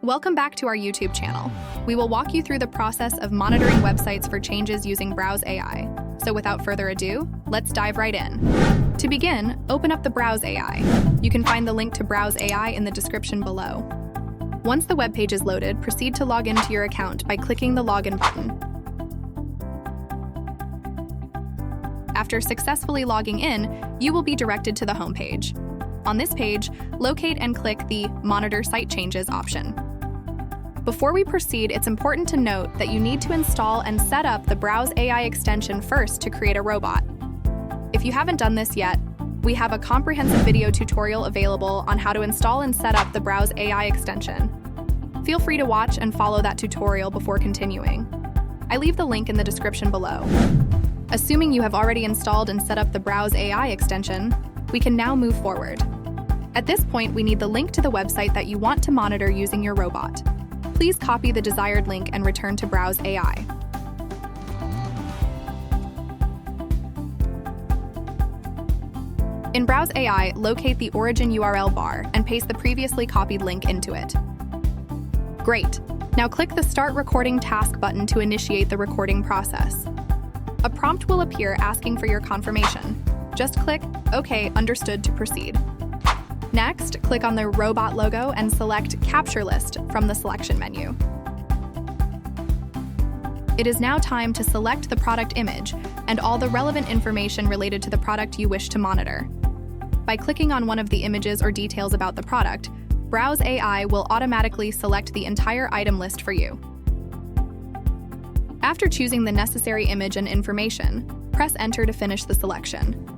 Welcome back to our YouTube channel. We will walk you through the process of monitoring websites for changes using Browse AI. So without further ado, let's dive right in. To begin, open up the Browse AI. You can find the link to Browse AI in the description below. Once the web page is loaded, proceed to log into your account by clicking the Login button. After successfully logging in, you will be directed to the home page. On this page, locate and click the Monitor Site Changes option. Before we proceed, it's important to note that you need to install and set up the Browse AI extension first to create a robot. If you haven't done this yet, we have a comprehensive video tutorial available on how to install and set up the Browse AI extension. Feel free to watch and follow that tutorial before continuing. I leave the link in the description below. Assuming you have already installed and set up the Browse AI extension, we can now move forward. At this point, we need the link to the website that you want to monitor using your robot. Please copy the desired link and return to Browse AI. In Browse AI, locate the origin URL bar and paste the previously copied link into it. Great! Now click the Start Recording Task button to initiate the recording process. A prompt will appear asking for your confirmation. Just click OK, understood to proceed. Next, click on the robot logo and select Capture List from the selection menu. It is now time to select the product image and all the relevant information related to the product you wish to monitor. By clicking on one of the images or details about the product, Browse AI will automatically select the entire item list for you. After choosing the necessary image and information, press Enter to finish the selection.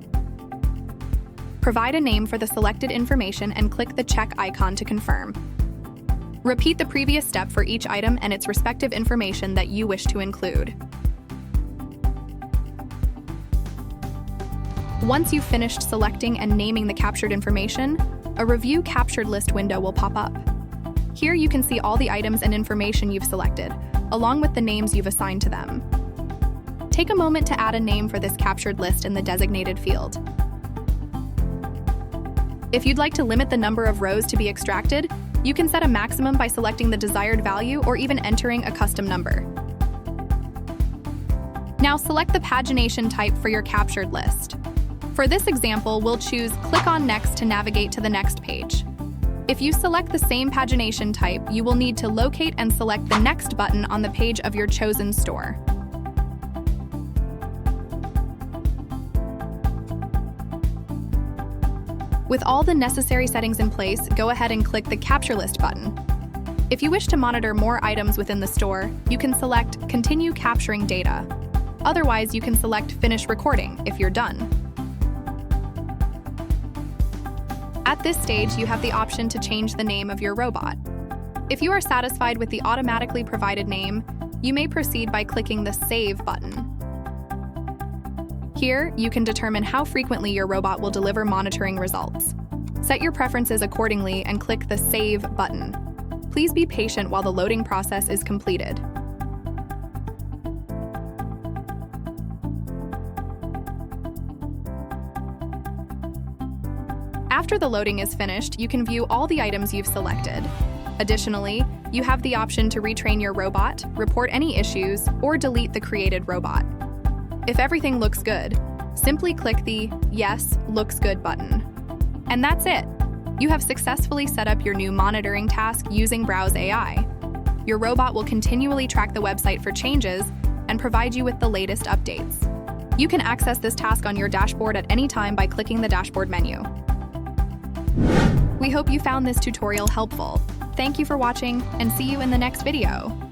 Provide a name for the selected information and click the check icon to confirm. Repeat the previous step for each item and its respective information that you wish to include. Once you've finished selecting and naming the captured information, a Review Captured List window will pop up. Here you can see all the items and information you've selected, along with the names you've assigned to them. Take a moment to add a name for this captured list in the designated field. If you'd like to limit the number of rows to be extracted, you can set a maximum by selecting the desired value or even entering a custom number. Now select the pagination type for your captured list. For this example, we'll choose Click on Next to navigate to the next page. If you select the same pagination type, you will need to locate and select the Next button on the page of your chosen store. With all the necessary settings in place, go ahead and click the Capture List button. If you wish to monitor more items within the store, you can select Continue Capturing Data. Otherwise, you can select Finish Recording if you're done. At this stage, you have the option to change the name of your robot. If you are satisfied with the automatically provided name, you may proceed by clicking the Save button. Here, you can determine how frequently your robot will deliver monitoring results. Set your preferences accordingly and click the Save button. Please be patient while the loading process is completed. After the loading is finished, you can view all the items you've selected. Additionally, you have the option to retrain your robot, report any issues, or delete the created robot. If everything looks good, simply click the Yes, Looks Good button. And that's it! You have successfully set up your new monitoring task using Browse AI. Your robot will continually track the website for changes and provide you with the latest updates. You can access this task on your dashboard at any time by clicking the Dashboard menu. We hope you found this tutorial helpful. Thank you for watching, and see you in the next video.